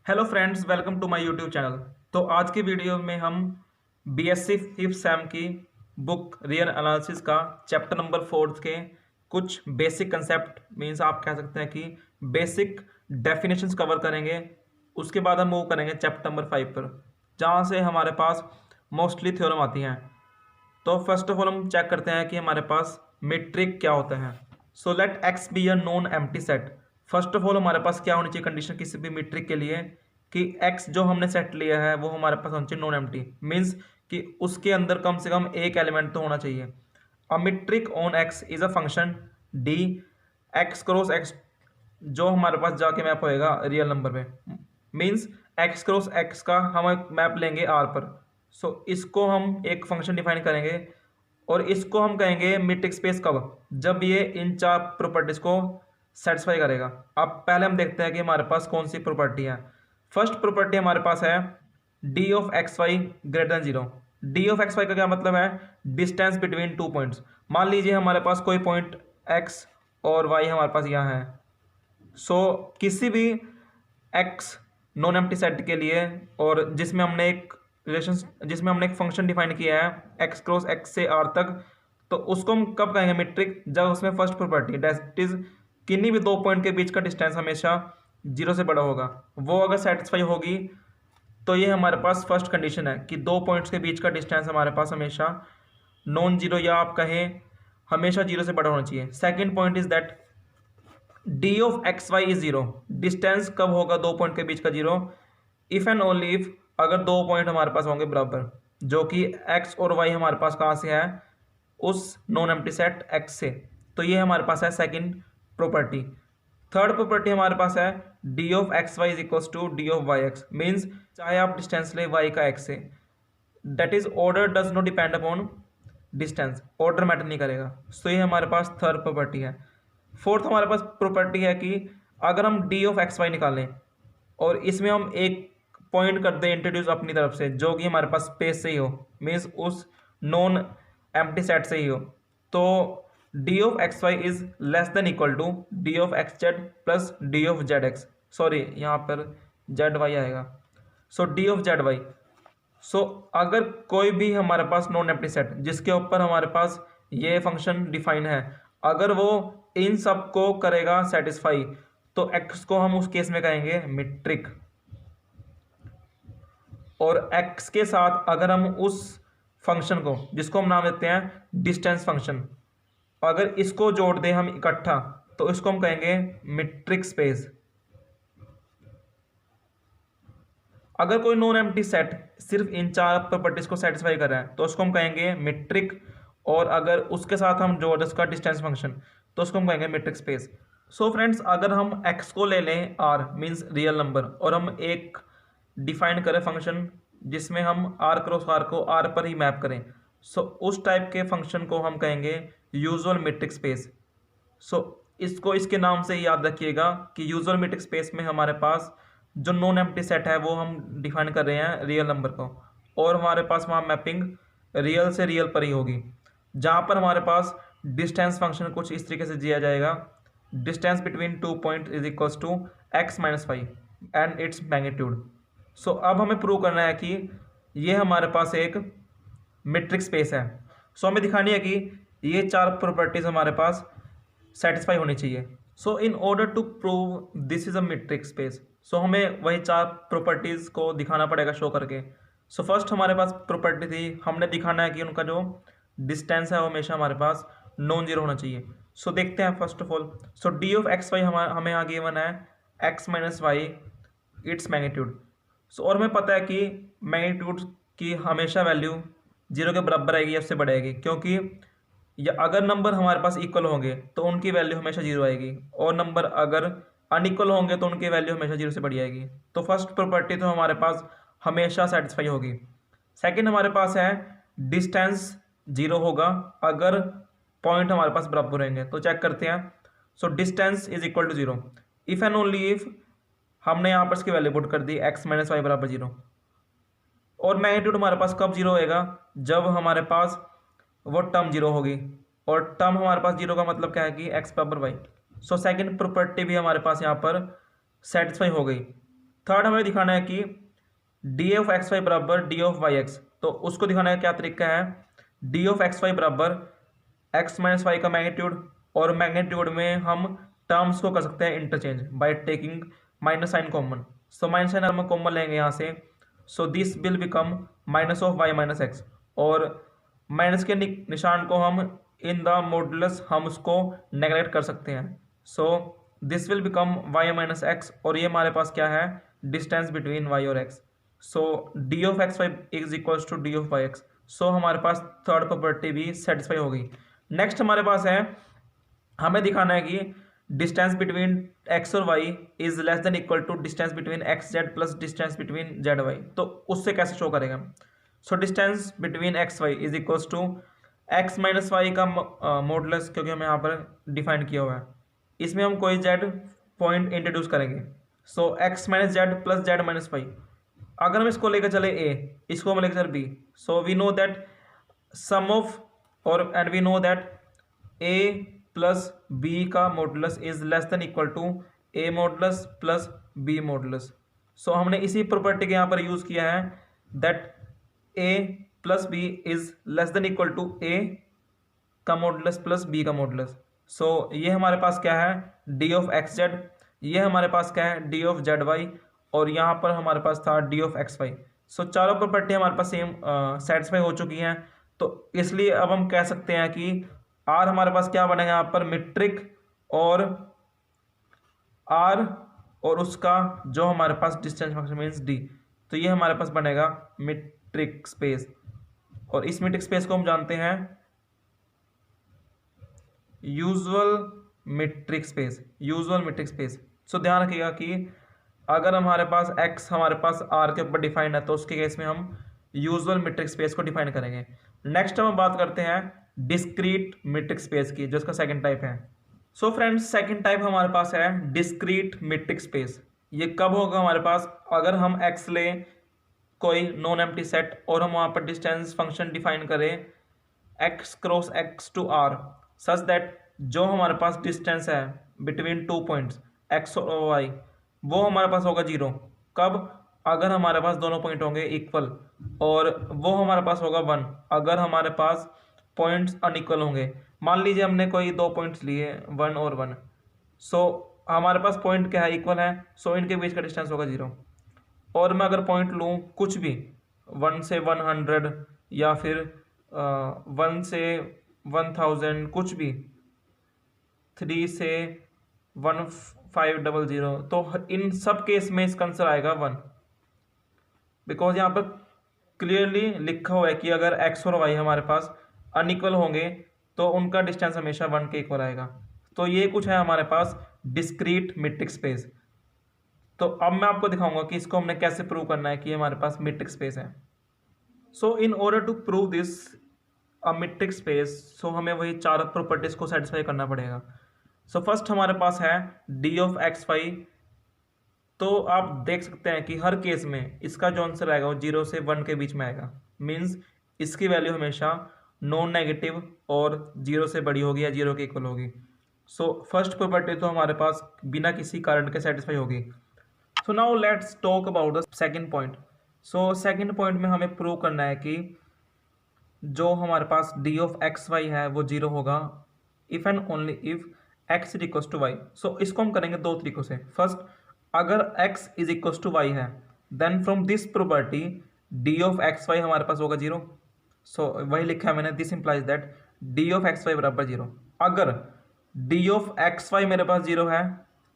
Hello friends, welcome to my YouTube channel. तो आज की वीडियो में हम बीएससी फिफ्थ सेम की बुक रियल एनालिसिस का चैप्टर नंबर 4 के कुछ बेसिक कंसेप्ट मींस आप कह सकते हैं कि बेसिक डेफिनेशंस कवर करेंगे। उसके बाद हम मूव करेंगे चैप्टर नंबर 5 पर, जहाँ से हमारे पास मोस्टली थ्योरम आती हैं। तो फर्स्ट ऑफ ऑल हम चेक करते हैं कि हमारे पास मीट्रिक क्या होता है। सो let x be a non empty set. First of all हमारे पास क्या होनी चाहिए कंडीशन किसी भी मीट्रिक के लिए कि एक्स जो हमने सेट लिया है वो हमारे पास होना चाहिए नॉन एम्प्टी, मीन्स कि उसके अंदर कम से कम एक एलिमेंट तो होना चाहिए। A metric on X is a function D X cross X जो हमारे पास जाके मैप होएगा रियल नंबर पे, मीन्स एक्स क्रॉस एक्स का हम एक मैप लेंगे आर पर। सो इसको हम एक फंक्शन डिफाइन करेंगे और इसको हम कहेंगे मीट्रिक स्पेस कब, जब ये इन चार प्रॉपर्टीज को सेटिस्फाई करेगा। अब पहले हम देखते हैं कि हमारे पास कौन सी प्रॉपर्टी है। फर्स्ट प्रॉपर्टी हमारे पास है d of x y greater than zero. D of x y का क्या मतलब है? Distance between two points. मान लीजिए हमारे पास कोई पॉइंट एक्स और वाई हमारे पास यहाँ है। सो किसी भी एक्स नॉन एम्प्टी सेट के लिए और जिसमें हमने एक फंक्शन डिफाइन किया है एक्स क्रॉस एक्स से आर तक, तो उसको हम कब कहेंगे मीट्रिक? जब उसमें फर्स्ट प्रॉपर्टी दैट इज किन्हीं भी दो पॉइंट के बीच का डिस्टेंस हमेशा जीरो से बड़ा होगा, वो अगर सेटिस्फाई होगी तो ये हमारे पास फर्स्ट कंडीशन है कि दो पॉइंट्स के बीच का डिस्टेंस हमारे पास हमेशा नॉन जीरो या आप कहें हमेशा जीरो से बड़ा होना चाहिए। Second point is that d of x Y is zero. Distance कब होगा दो पॉइंट के बीच का zero? If and only if अगर दो पॉइंट हमारे पास होंगे बराबर, जो कि एक्स और वाई हमारे पास कहाँ से है? उस नॉन एम्प्टी सेट एक्स से। तो ये हमारे पास है सेकंड प्रॉपर्टी। थर्ड प्रॉपर्टी हमारे पास है d of x Y is equals to D of Y x, means चाहे आप डिस्टेंस ले वाई का एक्स से, that is order does not depend upon distance, order matter नहीं करेगा। सो ये हमारे पास थर्ड प्रॉपर्टी है। फोर्थ हमारे पास प्रॉपर्टी है कि अगर हम डी ऑफ एक्स वाई निकालें और इसमें हम एक पॉइंट कर दें इंट्रोड्यूस अपनी तरफ से जो कि हमारे पास स्पेस से ही हो, मीन्स उस नॉन एम्प्टी सेट से ही हो, तो d of x Y is less than equal to D of x z plus d of z x. Sorry, यहाँ पर जेड वाई आएगा। So D of z y. So अगर कोई भी हमारे पास नॉन एम्प्टी सेट जिसके ऊपर हमारे पास ये फंक्शन डिफाइन है, अगर वो इन सब को करेगा सेटिस्फाई, तो एक्स को हम उस केस में कहेंगे मीट्रिक। और एक्स के साथ अगर हम उस फंक्शन को जिसको हम नाम देते हैं डिस्टेंस फंक्शन, अगर इसको जोड़ दें हम इकट्ठा, तो इसको हम कहेंगे मीट्रिक स्पेस। अगर कोई नॉन एम्प्टी सेट सिर्फ इन चार प्रॉपर्टीज को सेटिस्फाई कर रहा है तो उसको हम कहेंगे मीट्रिक, और अगर उसके साथ हम जोड़ उसका डिस्टेंस फंक्शन तो उसको हम कहेंगे मीट्रिक स्पेस। सो फ्रेंड्स, अगर हम एक्स को ले लें आर मीन्स रियल नंबर, और हम एक डिफाइन करें फंक्शन जिसमें हम आर क्रॉस आर को आर पर ही मैप करें, सो उस टाइप के फंक्शन को हम कहेंगे यूजुअल मीट्रिक स्पेस। सो इसको इसके नाम से ही याद रखिएगा कि यूजुअल मीट्रिक स्पेस में हमारे पास जो नॉन एम्प्टी सेट है वो हम डिफाइन कर रहे हैं रियल नंबर को, और हमारे पास वहाँ मैपिंग रियल से रियल पर ही होगी, जहाँ पर हमारे पास डिस्टेंस फंक्शन कुछ इस तरीके से दिया जाएगा। Distance between two point is equals to x minus Y and its magnitude. So अब हमें प्रूव करना है कि ये हमारे पास एक मीट्रिक स्पेस है। सो हमें दिखानी है कि ये चार प्रॉपर्टीज हमारे पास सेटिस्फाई होनी चाहिए। So in order to prove this is a metric space, so हमें वही चार प्रॉपर्टीज को दिखाना पड़ेगा शो करके। सो फर्स्ट हमारे पास प्रॉपर्टी थी, हमने दिखाना है कि उनका जो डिस्टेंस है वो हमेशा हमारे पास नॉन जीरो होना चाहिए। सो देखते हैं first of all. So D of x Y हमें आगे गिवन है X minus Y its magnitude. So और हमें पता है कि मैग्नीट्यूड की हमेशा वैल्यू जीरो के बराबर आएगी या उससे बढ़ेगी, क्योंकि या अगर नंबर हमारे पास इक्वल होंगे तो उनकी वैल्यू हमेशा जीरो आएगी, और नंबर अगर अनइक्वल होंगे तो उनकी वैल्यू हमेशा जीरो से बढ़ी आएगी। तो फर्स्ट प्रॉपर्टी तो हमारे पास हमेशा सेटिस्फाई होगी। सेकंड हमारे पास है डिस्टेंस जीरो होगा अगर पॉइंट हमारे पास बराबर रहेंगे। तो चेक करते हैं। So distance is equal to zero if and only if हमने यहाँ पर इसकी वैल्यू पुट कर दी एक्स माइनस वाई बराबर जीरो। और मैग्नीट्यूड हमारे पास कब जीरो होएगा? जब हमारे पास वो टर्म जीरो होगी, और टर्म हमारे पास जीरो का मतलब क्या है कि एक्स बराबर वाई। सो सेकंड प्रॉपर्टी भी हमारे पास यहाँ पर सेटिस्फाई हो गई। थर्ड हमें दिखाना है कि डी ऑफ एक्स वाई बराबर डी ऑफ वाई एक्स, तो उसको दिखाने का क्या तरीका है, डी ऑफ एक्स वाई बराबर एक्स माइनस वाई का मैग्नीट्यूड, और मैग्नीट्यूड में हम टर्म्स को कर सकते हैं interchange by taking minus sign common. So minus sign हम कॉमन लेंगे यहाँ से, so this will become minus of y minus x, और माइनस के निशान को हम इन द मॉडुलस हम उसको नेगलेक्ट कर सकते हैं। So this will become Y minus x, और ये हमारे पास क्या है, डिस्टेंस बिटवीन वाई और X. So D of x Y is equals to D of Y X. So हमारे पास थर्ड प्रॉपर्टी भी सेटिस्फाई हो गई। नेक्स्ट हमारे पास है, हमें दिखाना है कि डिस्टेंस बिटवीन एक्स और y is less than equal to distance between x z plus distance between z y. तो उससे कैसे शो करेगा, so distance between x Y is equals to x minus y का मॉडुलस, क्योंकि हमें यहाँ पर डिफाइन किया हुआ है, इसमें हम कोई जेड पॉइंट इंट्रोड्यूस करेंगे। So X minus Z plus Z minus Y. अगर हम इसको लेकर चले ए, इसको हम लेकर चले B, so we know that sum of और and we know that A plus B का modulus is less than equal to A modulus plus B modulus. So हमने इसी प्रॉपर्टी के यहाँ पर यूज किया है that A plus B is less than equal to A का modulus plus B का मॉडुलस। सो ये हमारे पास क्या है, डी ऑफ एक्स जेड, ये हमारे पास क्या है, डी ऑफ जेड वाई, और यहाँ पर हमारे पास था डी ऑफ एक्स वाई। सो चारों प्रॉपर्टी हमारे पास सेम सेटिस्फाई हो चुकी हैं, तो इसलिए अब हम कह सकते हैं कि आर हमारे पास क्या बनेगा यहाँ पर, मीट्रिक, और आर और उसका जो हमारे पास डिस्टेंस फंक्शन मीन्स डी, तो ये हमारे पास बनेगा मीट्रिक स्पेस, और इस मीट्रिक स्पेस को हम जानते हैं usual metric space, usual metric space. So ध्यान रखिएगा कि अगर हमारे पास x हमारे पास r के ऊपर डिफाइंड है, तो उसके केस में हम यूजुअल मीट्रिक स्पेस को डिफाइन करेंगे। नेक्स्ट हम बात करते हैं डिस्क्रीट मीट्रिक स्पेस की, जो इसका सेकंड टाइप है। सो फ्रेंड्स, सेकंड टाइप हमारे पास है डिस्क्रीट मीट्रिक स्पेस। ये कब होगा हमारे पास, अगर हम x ले कोई नॉन एम्प्टी सेट और हम वहाँ पर डिस्टेंस फंक्शन डिफाइन करें x cross x to r such that जो हमारे पास डिस्टेंस है बिटवीन टू पॉइंट्स x और y वो हमारे पास होगा जीरो। कब, अगर हमारे पास दोनों पॉइंट होंगे इक्वल, और वो हमारे पास होगा वन अगर हमारे पास पॉइंट्स अनइक्वल होंगे। मान लीजिए हमने कोई दो पॉइंट्स लिए वन और वन, सो हमारे पास पॉइंट क्या है, इक्वल है, सो इनके बीच का डिस्टेंस होगा जीरो। और मैं अगर पॉइंट लूँ कुछ भी, 1 से 100 या फिर 1 से 1000, कुछ भी, 3 से 1500, तो इन सब केस में इसका आंसर आएगा 1, बिकॉज यहाँ पर क्लियरली लिखा हुआ है कि अगर x और y हमारे पास अनइक्वल होंगे तो उनका डिस्टेंस हमेशा 1 के इक्वल आएगा। तो ये कुछ है हमारे पास डिस्क्रीट मीट्रिक स्पेस। तो अब मैं आपको दिखाऊंगा कि इसको हमने कैसे प्रूव करना है कि हमारे पास मीट्रिक स्पेस है। So in order to prove this a metric space, so हमें वही चार प्रॉपर्टीज को सेटिस्फाई करना पड़ेगा। सो फर्स्ट हमारे पास है डी ऑफ एक्स वाई। तो आप देख सकते हैं कि हर केस में इसका जो आंसर आएगा वो 0 से 1 के बीच में आएगा, मीन्स इसकी वैल्यू हमेशा नॉन नेगेटिव और 0 से बड़ी होगी या 0 के इक्वल होगी। सो फर्स्ट प्रॉपर्टी तो हमारे पास बिना किसी कारण के सेटिस्फाई होगी। So now let's talk about the second point. So second point में हमें प्रूव करना है कि जो हमारे पास डी ऑफ एक्स वाई है वो 0 होगा if and only if X is equal to Y. So इसको हम करेंगे दो तरीकों से। फर्स्ट, अगर x is equal to Y है then from this property D of x Y हमारे पास होगा 0। सो वही लिखा है मैंने, this implies that d of x y बराबर 0। अगर डी ऑफ एक्स वाई मेरे पास 0 है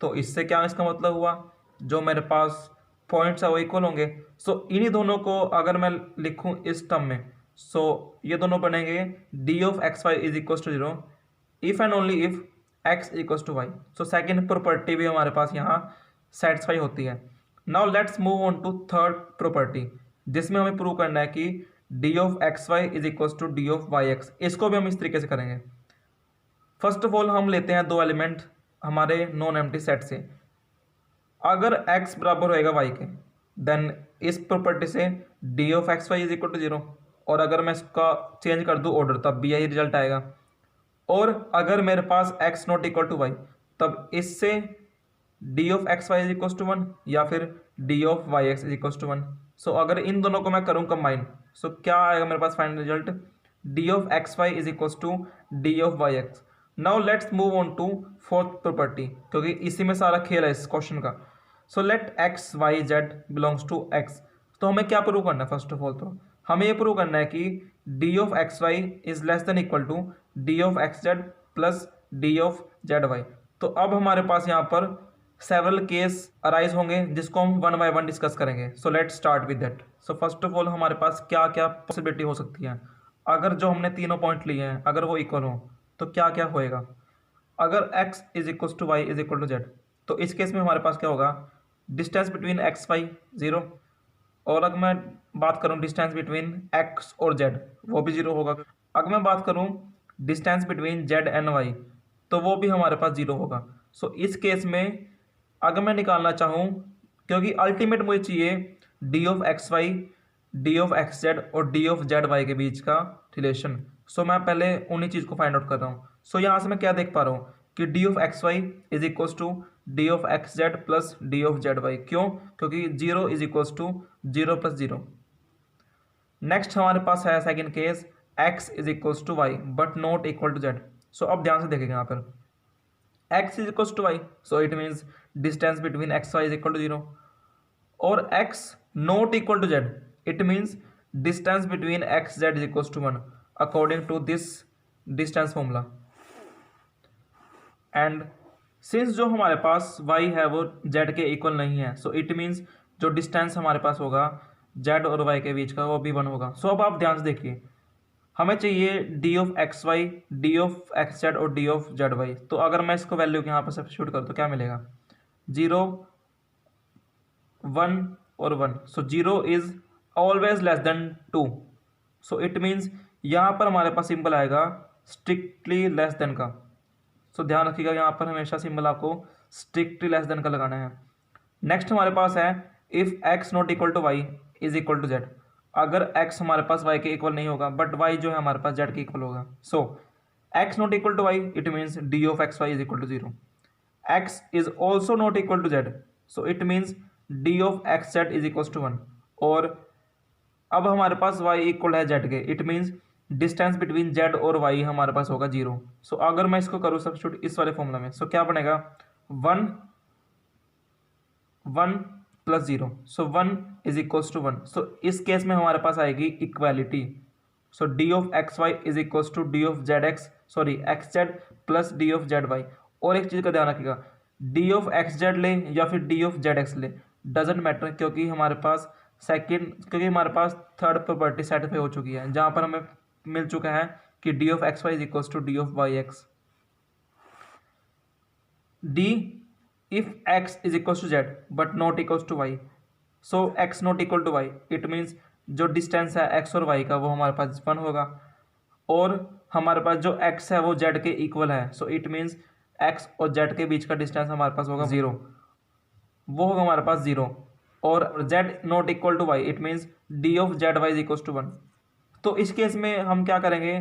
तो इससे क्या इसका मतलब हुआ, जो मेरे पास पॉइंट्स है वो इक्वल होंगे। सो इन्हीं दोनों को अगर मैं लिखूं इस टर्म में, सो ये दोनों बनेंगे d of x Y is equal to 0 if and only if x equal to Y. So second property भी हमारे पास यहाँ सेटिस्फाई होती है। Now let's move on to third property, जिसमें हमें प्रूव करना है कि d of x Y is equal to D of Y x. इसको भी हम इस तरीके से करेंगे। फर्स्ट ऑफ ऑल हम लेते हैं दो एलिमेंट हमारे नॉन एम्प्टी सेट से। अगर x बराबर होएगा y के देन इस प्रॉपर्टी से d of x Y is equal to 0, और अगर मैं इसका चेंज कर दूँ ऑर्डर तब भी यही रिजल्ट आएगा। और अगर मेरे पास x not equal to y तब इससे d of x Y is equal to 1 या फिर d of Y x is equal to 1। So अगर इन दोनों को मैं करूँ कंबाइन, सो क्या आएगा मेरे पास final result, D of x Y is equal to D of Y X. Now let's move on to fourth property, क्योंकि इसी में सारा खेल है इस क्वेश्चन का। So let X Y Z belongs to X. तो हमें क्या प्रूव करना है, फर्स्ट ऑफ ऑल तो हमें ये प्रूव करना है कि d of x Y is less than equal to D of x z plus d of z y. तो अब हमारे पास यहाँ पर सेवरल केस अराइज होंगे जिसको हम वन बाय वन डिस्कस करेंगे। So let's start with that. So first of all हमारे पास क्या क्या पॉसिबिलिटी हो सकती है, अगर जो हमने तीनों पॉइंट लिए हैं अगर वो इक्वल हो तो क्या क्या होएगा। अगर x is equal to y is equal to z, तो इस केस में हमारे पास क्या होगा, distance between x y zero, और अगर मैं बात करूं डिस्टेंस बिटवीन x और z वो भी जीरो होगा। अगर मैं बात करूं distance between z and y तो वो भी हमारे पास जीरो होगा। सो इस केस में अगर मैं निकालना चाहूँ, क्योंकि अल्टीमेट मुझे चाहिए d of x y, d of x z और डी ऑफ जेड वाई के बीच का रिलेशन। सो मैं पहले उन्हीं चीज़ को फाइंड आउट कर रहा हूँ। सो यहाँ से मैं क्या देख पा रहा हूँ कि d of x Y is equals to D of x z plus d of z y. क्यों, क्योंकि zero is equals to zero plus zero. Next हमारे पास है second case, x is equals to y but not equal to z. So अब ध्यान से देखेंगे यहाँ पर x is equals to y, so it means distance between x y is equal to 0, और x not equal to z, it means distance between x z is equals to 1 according to this distance formula। and since जो हमारे पास y है वो z के equal नहीं है, so it means जो डिस्टेंस हमारे पास होगा z और y के बीच का वो भी 1 होगा। सो अब आप ध्यान से देखिए, हमें चाहिए d of x y, d of x z और डी ऑफ जेड वाई। तो अगर मैं इसको वैल्यू यहाँ पर सब्स्टिट्यूट करूँ तो क्या मिलेगा, 0 1 और 1। सो 0 is always less then 2। So it means यहाँ पर हमारे पास सिंबल आएगा स्ट्रिक्टली लेस देन का। सो ध्यान रखिएगा यहाँ पर हमेशा सिंबल आपको स्ट्रिक्टली लेस देन का लगाना है। नेक्स्ट हमारे पास है if x not equal to y is equal to z. अगर x हमारे पास y के इक्वल नहीं होगा बट y जो है हमारे पास z के इक्वल होगा। So x not equal to y it means d of x Y is equal to 0। x is also not equal to z, so it means d of x z is equal to 1। और अब हमारे पास y equal है z के, it means distance between z और y हमारे पास होगा 0। सो अगर मैं इसको करूँ सब्स्टिट्यूट इस वाले फॉर्मूला में, सो क्या बनेगा 1 1 plus 0, so 1 is equals to 1। सो इस केस में हमारे पास आएगी equality. So D of x Y is equals to D of z x, sorry x z plus d of z y. और एक चीज़ का ध्यान रखिएगा, डी ऑफ एक्स जेड ले या फिर डी ऑफ जेड एक्स ले डजेंट मैटर, क्योंकि हमारे पास हमारे पास थर्ड प्रॉपर्टी सेटिस्फाई हो चुकी है जहाँ पर हमें मिल चुका है कि d of x Y is equals to D of Y x. D if x is equals to z but not equals to y, so x not equal to y it means जो distance है x और y का वो हमारे पास 1 होगा, और हमारे पास जो x है वो z के इक्वल है, सो इट मीन्स x और z के बीच का डिस्टेंस हमारे पास होगा 0, वो होगा हमारे पास 0। और z not equal to y it means d of z y is equal to 1। तो इस केस में हम क्या करेंगे,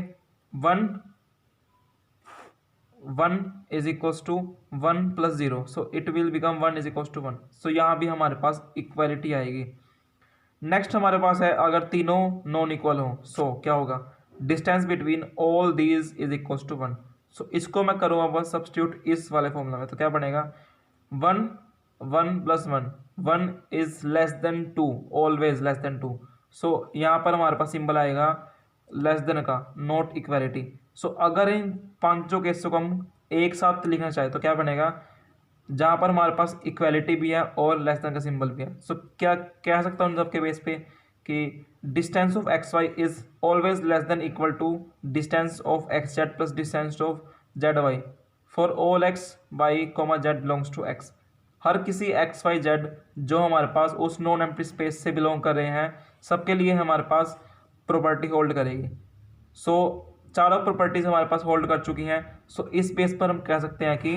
1 1 is equals to 1 plus 0, so it will become 1 is equals to 1। So यहाँ भी हमारे पास इक्वालिटी आएगी। नेक्स्ट हमारे पास है अगर तीनों नॉन इक्वल हो, सो क्या होगा, distance between all these is equals to 1। So इसको मैं करूँ अब सब्स्टिट्यूट इस वाले फॉर्मूला में, तो क्या बनेगा 1 1 plus 1, 1 is less then 2, always less then 2। सो यहाँ पर हमारे पास सिंबल आएगा लेस देन का, नॉट इक्वालिटी। सो अगर इन पांचों केसों को हम एक साथ लिखना चाहे तो क्या बनेगा, जहाँ पर हमारे पास इक्वालिटी भी है और लेस देन का सिंबल भी है। सो क्या कह सकता हूँ सबके बेस पे कि distance of x Y is always less than equal to distance of x z plus distance of z y for all x y comma z belongs to x. हर किसी एक्स वाई जेड जो हमारे पास उस non empty space से belong कर रहे हैं सबके लिए हमारे पास प्रॉपर्टी होल्ड करेगी। सो चारों प्रॉपर्टीज हमारे पास होल्ड कर चुकी हैं। सो इस बेस पर हम कह सकते हैं कि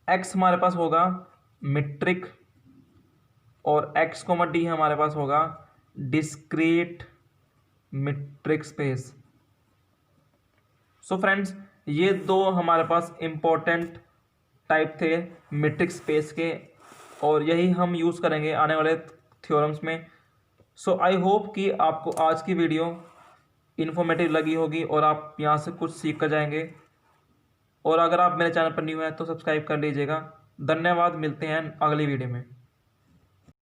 x हमारे पास होगा मीट्रिक और x कोमा डी हमारे पास होगा discrete metric space. So friends, ये दो हमारे पास इंपॉर्टेंट टाइप थे मीट्रिक स्पेस के और यही हम यूज़ करेंगे आने वाले थ्योरम्स में। सो आई होप कि आपको आज की वीडियो इन्फॉर्मेटिव लगी होगी और आप यहाँ से कुछ सीख कर जाएंगे। और अगर आप मेरे चैनल पर न्यू हैं तो सब्सक्राइब कर लीजिएगा। धन्यवाद, मिलते हैं अगली वीडियो में।